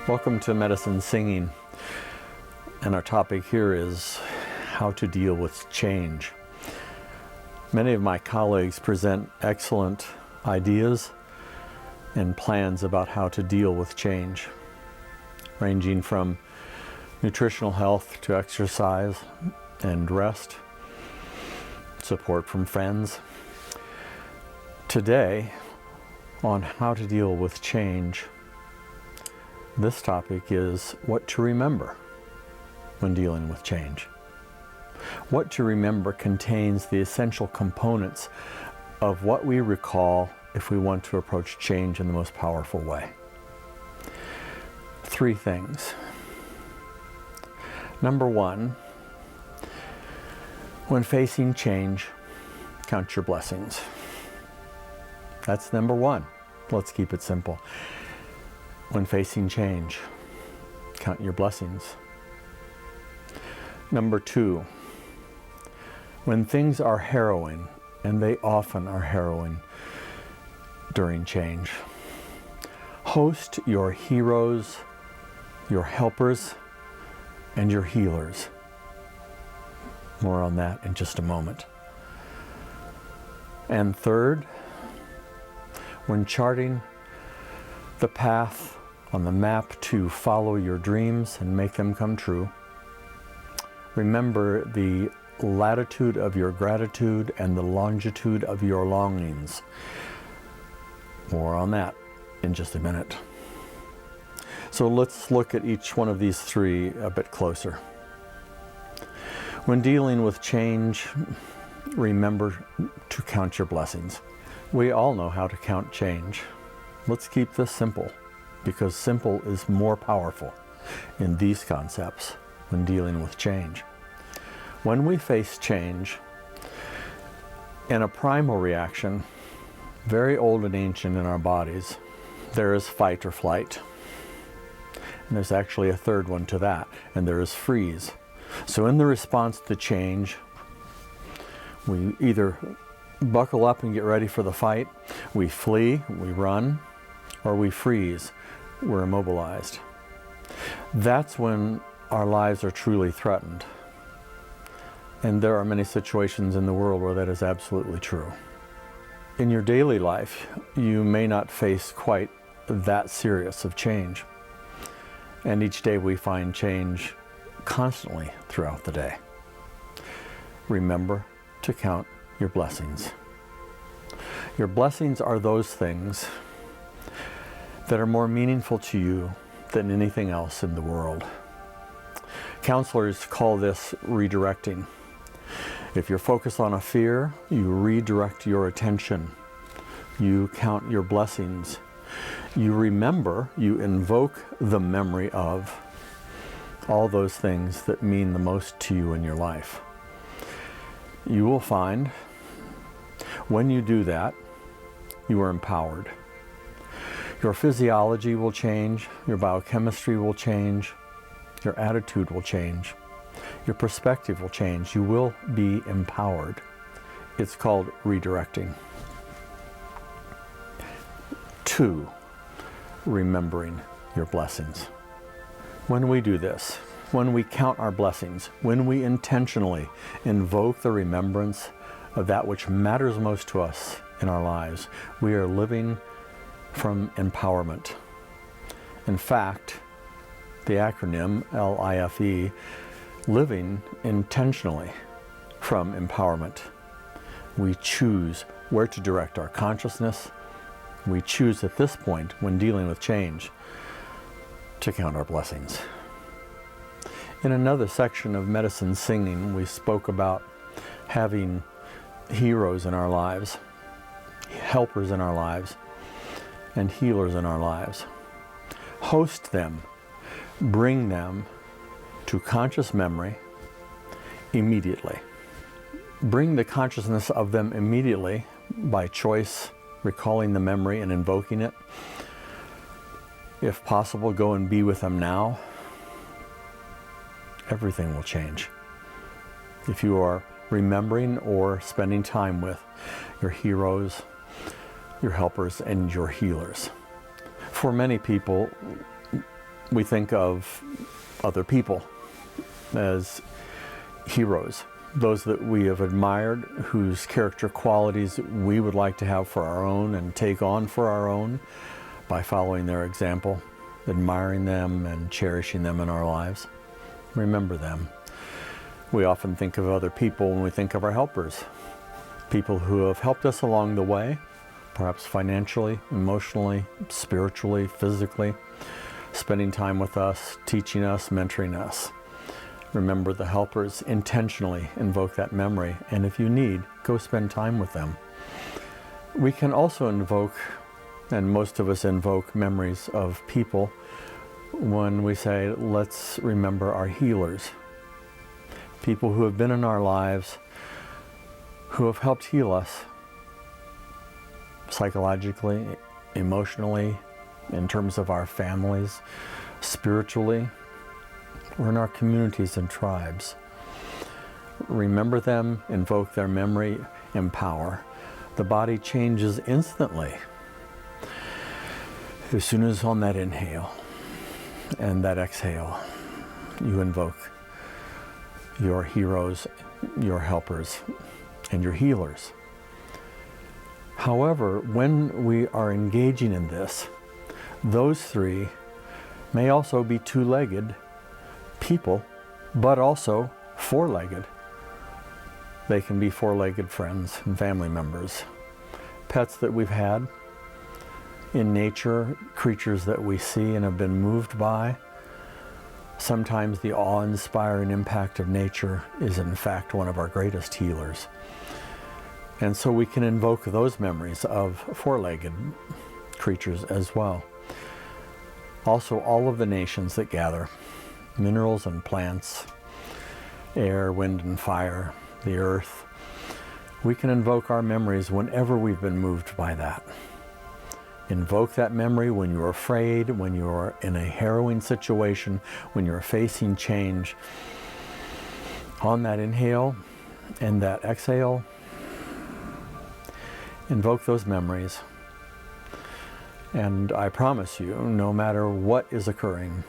Welcome to Medicine Singing, and our topic here is how to deal with change. Many of my colleagues present excellent ideas and plans about how to deal with change, ranging from nutritional health to exercise and rest, support from friends. Today, on how to deal with change, this topic is what to remember when dealing with change. What to remember contains the essential components of what we recall if we want to approach change in the most powerful way. 3 things. Number 1, when facing change, count your blessings. That's number 1. Let's keep it simple. When facing change, count your blessings. Number 2, when things are harrowing, and they often are harrowing during change, host your heroes, your helpers, and your healers. More on that in just a moment. And third, when charting the path on the map to follow your dreams and make them come true, remember the latitude of your gratitude and the longitude of your longings. More on that in just a minute. So let's look at each one of these 3 a bit closer. When dealing with change, remember to count your blessings. We all know how to count change. Let's keep this simple, because simple is more powerful in these concepts when dealing with change. When we face change, in a primal reaction, very old and ancient in our bodies, there is fight or flight. And there's actually a third one to that, and there is freeze. So in the response to change, we either buckle up and get ready for the fight, we flee, we run, or we freeze, we're immobilized. That's when our lives are truly threatened. And there are many situations in the world where that is absolutely true. In your daily life, you may not face quite that serious of change. And each day we find change constantly throughout the day. Remember to count your blessings. Your blessings are those things that are more meaningful to you than anything else in the world. Counselors call this redirecting. If you're focused on a fear, you redirect your attention. You count your blessings. You remember, you invoke the memory of all those things that mean the most to you in your life. You will find when you do that, you are empowered. Your physiology will change, your biochemistry will change, your attitude will change, your perspective will change. You will be empowered. It's called redirecting. 2, remembering your blessings. When we do this, when we count our blessings, when we intentionally invoke the remembrance of that which matters most to us in our lives, we are living from empowerment. In fact, the acronym LIFE, living intentionally from empowerment. We choose where to direct our consciousness. We choose at this point, when dealing with change, to count our blessings. In another section of Medicine Singing, we spoke about having heroes in our lives, helpers in our lives, and healers in our lives. Host them, bring them to conscious memory immediately. Bring the consciousness of them immediately by choice, recalling the memory and invoking it. If possible, go and be with them now. Everything will change. If you are remembering or spending time with your heroes, your helpers, and your healers. For many people, we think of other people as heroes, those that we have admired, whose character qualities we would like to have for our own and take on for our own by following their example, admiring them and cherishing them in our lives. Remember them. We often think of other people when we think of our helpers, people who have helped us along the way, perhaps financially, emotionally, spiritually, physically, spending time with us, teaching us, mentoring us. Remember the helpers, intentionally invoke that memory, and if you need, go spend time with them. We can also invoke, and most of us invoke, memories of people when we say, let's remember our healers. People who have been in our lives, who have helped heal us psychologically, emotionally, in terms of our families, spiritually, or in our communities and tribes. Remember them, invoke their memory, empower. The body changes instantly as soon as on that inhale and that exhale, you invoke your heroes, your helpers, and your healers. However, when we are engaging in this, those three may also be two-legged people, but also four-legged. They can be four-legged friends and family members, pets that we've had in nature, creatures that we see and have been moved by. Sometimes the awe-inspiring impact of nature is in fact one of our greatest healers. And so we can invoke those memories of four-legged creatures as well. Also, all of the nations that gather, minerals and plants, air, wind and fire, the earth. We can invoke our memories whenever we've been moved by that. Invoke that memory when you're afraid, when you're in a harrowing situation, when you're facing change. On that inhale and that exhale, invoke those memories. And I promise you, no matter what is occurring,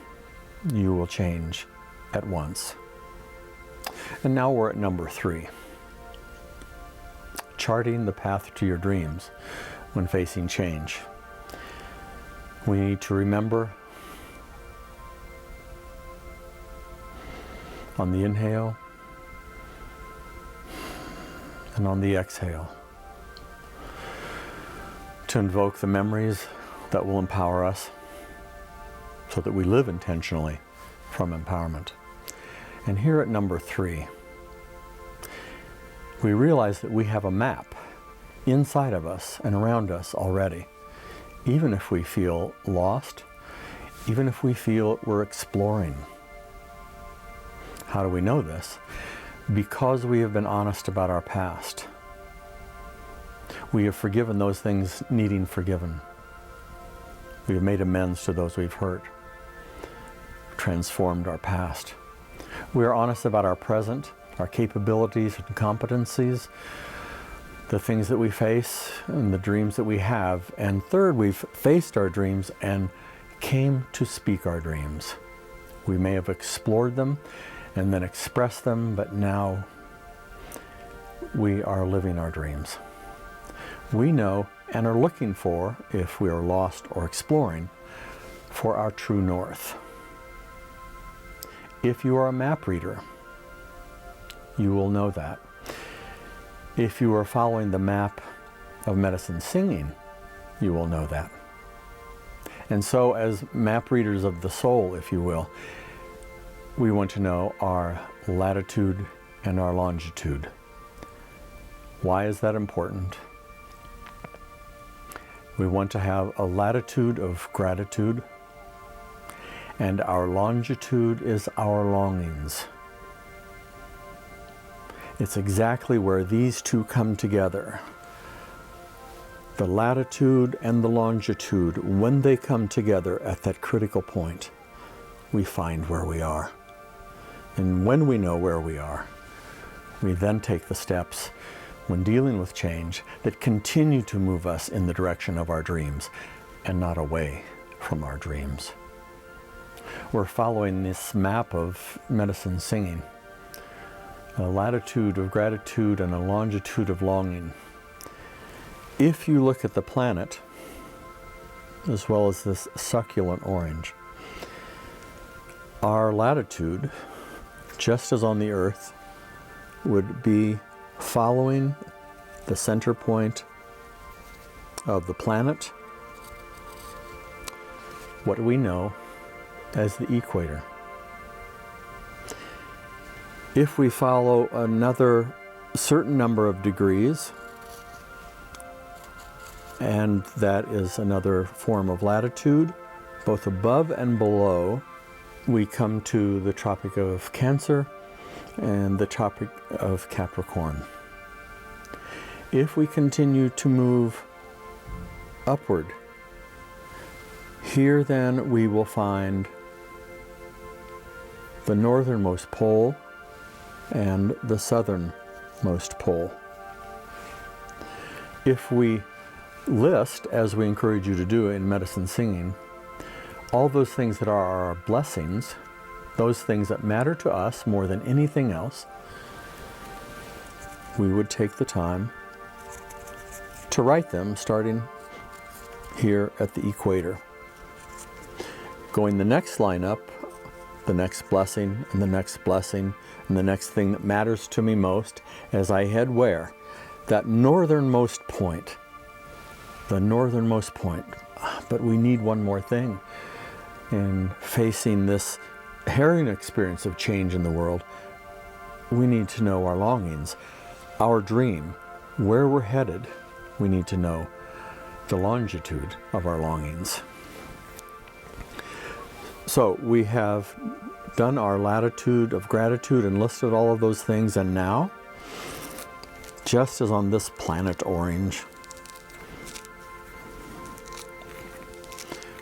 you will change at once. And now we're at number 3. Charting the path to your dreams when facing change. We need to remember on the inhale and on the exhale to invoke the memories that will empower us so that we live intentionally from empowerment. And here at number 3, we realize that we have a map inside of us and around us already. Even if we feel lost, even if we feel we're exploring. How do we know this? Because we have been honest about our past. We have forgiven those things needing forgiven. We have made amends to those we've hurt, transformed our past. We are honest about our present, our capabilities and competencies, the things that we face and the dreams that we have. And third, we've faced our dreams and came to speak our dreams. We may have explored them and then expressed them, but now we are living our dreams. We know and are looking for, if we are lost or exploring, for our true north. If you are a map reader, you will know that. If you are following the map of medicine singing, you will know that. And so as map readers of the soul, if you will, we want to know our latitude and our longitude. Why is that important? We want to have a latitude of gratitude, and our longitude is our longings. It's exactly where these two come together. The latitude and the longitude, when they come together at that critical point, we find where we are. And when we know where we are, we then take the steps when dealing with change that continue to move us in the direction of our dreams and not away from our dreams. we're following this map of medicine singing. A latitude of gratitude and a longitude of longing. If you look at the planet, as well as this succulent orange, our latitude, just as on the Earth, would be following the center point of the planet, what we know as the equator. If we follow another certain number of degrees, and that is another form of latitude, both above and below, we come to the Tropic of Cancer and the Tropic of Capricorn. If we continue to move upward, here then we will find the northernmost pole and the southernmost pole. If we list, as we encourage you to do in medicine singing, all those things that are our blessings, those things that matter to us more than anything else, we would take the time to write them starting here at the equator. Going the next line up, the next blessing and the next blessing and the next thing that matters to me most as I head where? That northernmost point. The northernmost point. But we need one more thing. In facing this harrowing experience of change in the world, we need to know our longings, our dream, where we're headed. We need to know the longitude of our longings. So we have done our latitude of gratitude and listed all of those things, and now, just as on this planet orange,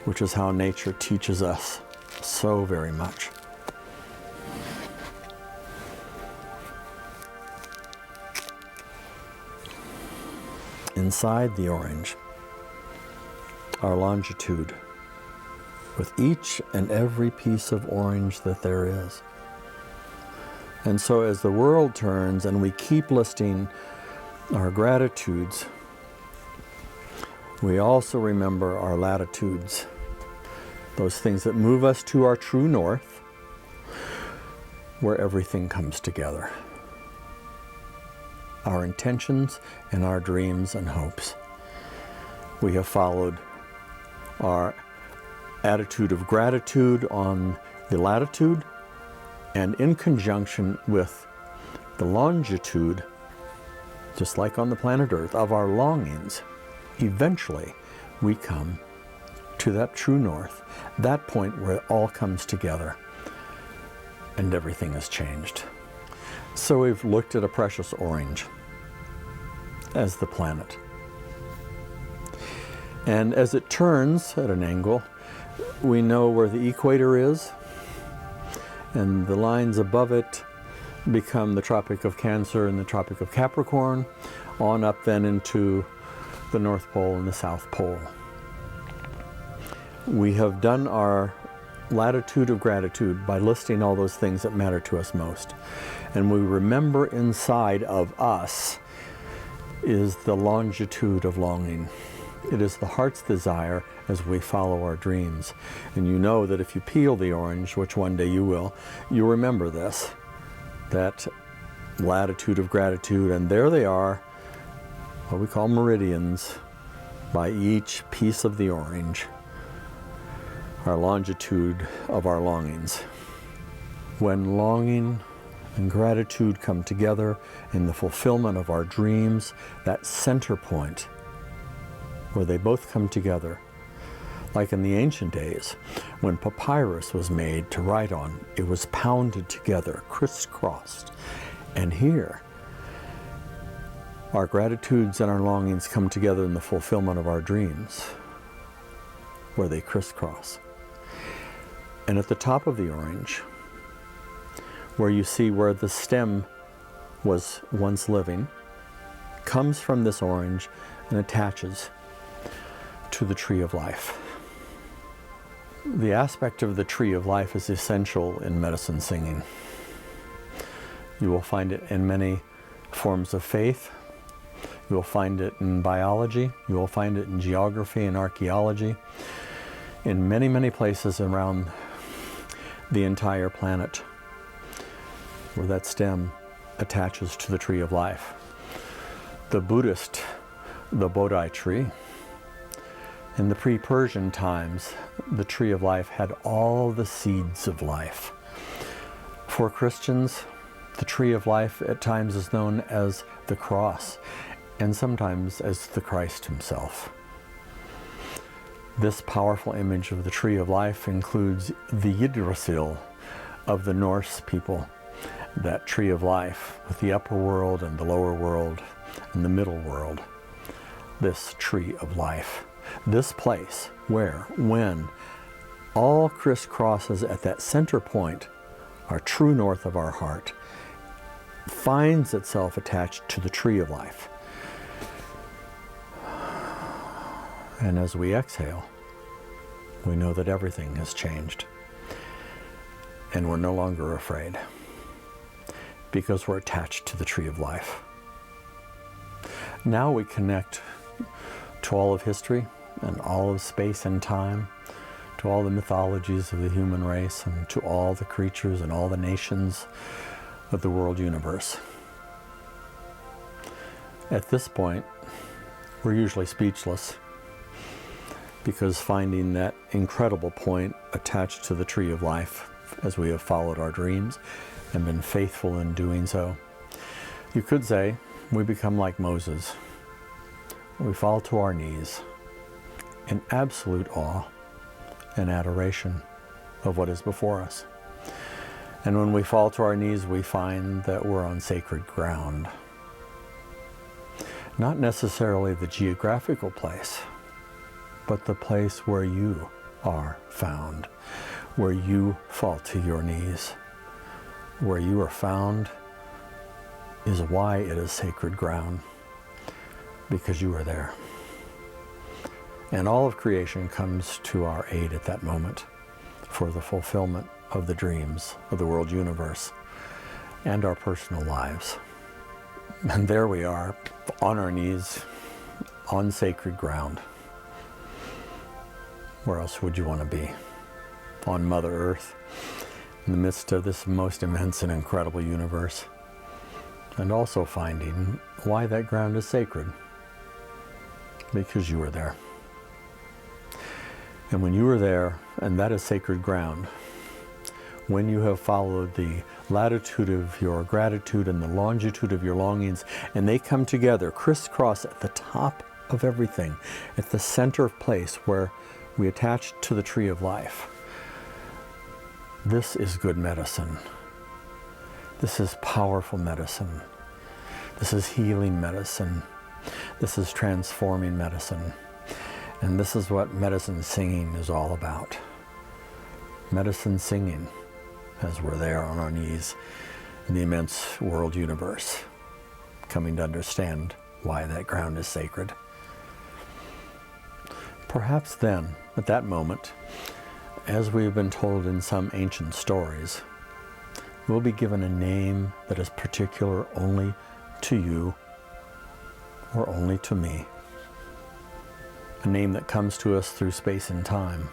which is how nature teaches us so very much. Inside the orange, our longitude, with each and every piece of orange that there is. And so as the world turns and we keep listing our gratitudes, we also remember our latitudes, those things that move us to our true north, where everything comes together. Our intentions and our dreams and hopes. We have followed our attitude of gratitude on the latitude, and in conjunction with the longitude, just like on the planet Earth, of our longings, eventually we come to that true north, that point where it all comes together and everything is changed. So we've looked at a precious orange as the planet. And as it turns at an angle, we know where the equator is, and the lines above it become the Tropic of Cancer and the Tropic of Capricorn, on up then into the North Pole and the South Pole. We have done our latitude of gratitude by listing all those things that matter to us most. And we remember inside of us is the longitude of longing. It is the heart's desire as we follow our dreams. And you know that if you peel the orange, which one day you will, you remember this, that latitude of gratitude, and there they are, what we call meridians, by each piece of the orange, our longitude of our longings. When longing and gratitude come together in the fulfillment of our dreams, that center point where they both come together, like in the ancient days when papyrus was made to write on, it was pounded together, crisscrossed. And here, our gratitudes and our longings come together in the fulfillment of our dreams, where they crisscross. And at the top of the orange, where you see where the stem was once living, comes from this orange and attaches to the tree of life. The aspect of the tree of life is essential in medicine singing. You will find it in many forms of faith. You will find it in biology. You will find it in geography and archaeology. In many, many places around the entire planet where that stem attaches to the tree of life. The Buddhist, the Bodhi tree, in the pre-Persian times, the tree of life had all the seeds of life. For Christians, the tree of life at times is known as the cross, and sometimes as the Christ himself. This powerful image of the tree of life includes the Yggdrasil of the Norse people, that tree of life with the upper world and the lower world and the middle world. This tree of life. This place where, when all crisscrosses at that center point, our true north of our heart, finds itself attached to the tree of life. And as we exhale, we know that everything has changed. And we're no longer afraid because we're attached to the tree of life. Now we connect to all of history and all of space and time, to all the mythologies of the human race, and to all the creatures and all the nations of the world universe. At this point, we're usually speechless, because finding that incredible point attached to the tree of life, as we have followed our dreams and been faithful in doing so, you could say we become like Moses. We fall to our knees in absolute awe and adoration of what is before us. And when we fall to our knees, we find that we're on sacred ground. Not necessarily the geographical place, but the place where you are found, where you fall to your knees. Where you are found is why it is sacred ground, because you are there. And all of creation comes to our aid at that moment for the fulfillment of the dreams of the world universe and our personal lives. And there we are, on our knees, on sacred ground. Where else would you want to be? On Mother Earth, in the midst of this most immense and incredible universe. And also finding why that ground is sacred. Because you are there. And when you are there, and that is sacred ground, when you have followed the latitude of your gratitude and the longitude of your longings, and they come together, crisscross at the top of everything, at the center place where we attach to the tree of life. This is good medicine. This is powerful medicine. This is healing medicine. This is transforming medicine. And this is what medicine singing is all about. Medicine singing, as we're there on our knees in the immense world universe, coming to understand why that ground is sacred. Perhaps then, at that moment, as we have been told in some ancient stories, we'll be given a name that is particular only to you or only to me. A name that comes to us through space and time,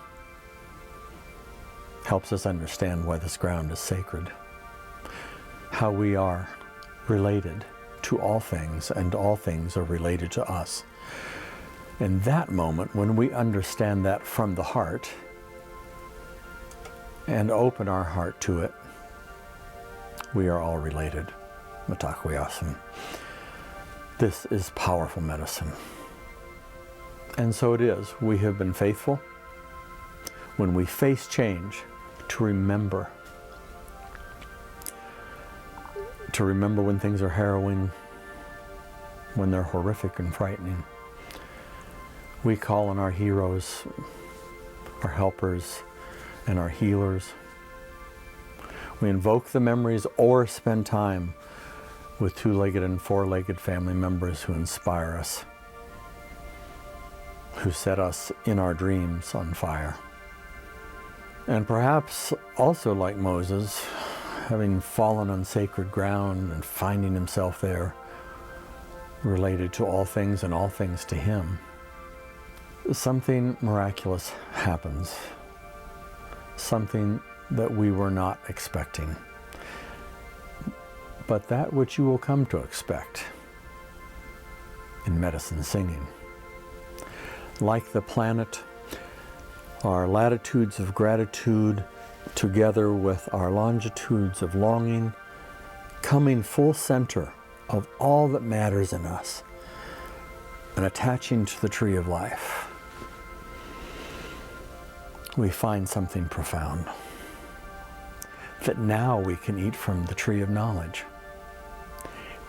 helps us understand why this ground is sacred, how we are related to all things and all things are related to us. In that moment, when we understand that from the heart and open our heart to it, we are all related. Mitakuyasan. This is powerful medicine. And so it is. We have been faithful when we face change to remember when things are harrowing, when they're horrific and frightening. We call on our heroes, our helpers, and our healers. We invoke the memories or spend time with two-legged and four-legged family members who inspire us, who set us in our dreams on fire. And perhaps also like Moses, having fallen on sacred ground and finding himself there, related to all things and all things to him, something miraculous happens. Something that we were not expecting. But that which you will come to expect in medicine singing. Like the planet, our latitudes of gratitude together with our longitudes of longing, coming full center of all that matters in us and attaching to the tree of life, we find something profound. That now we can eat from the tree of knowledge.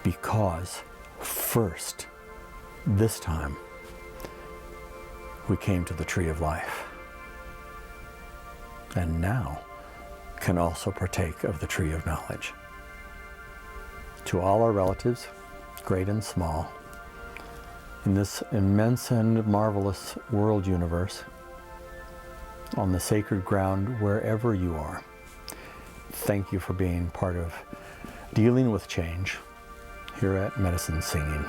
Because first, this time, we came to the tree of life. And now can also partake of the tree of knowledge. To all our relatives, great and small, in this immense and marvelous world universe, on the sacred ground wherever you are, thank you for being part of dealing with change here at Medicine Singing.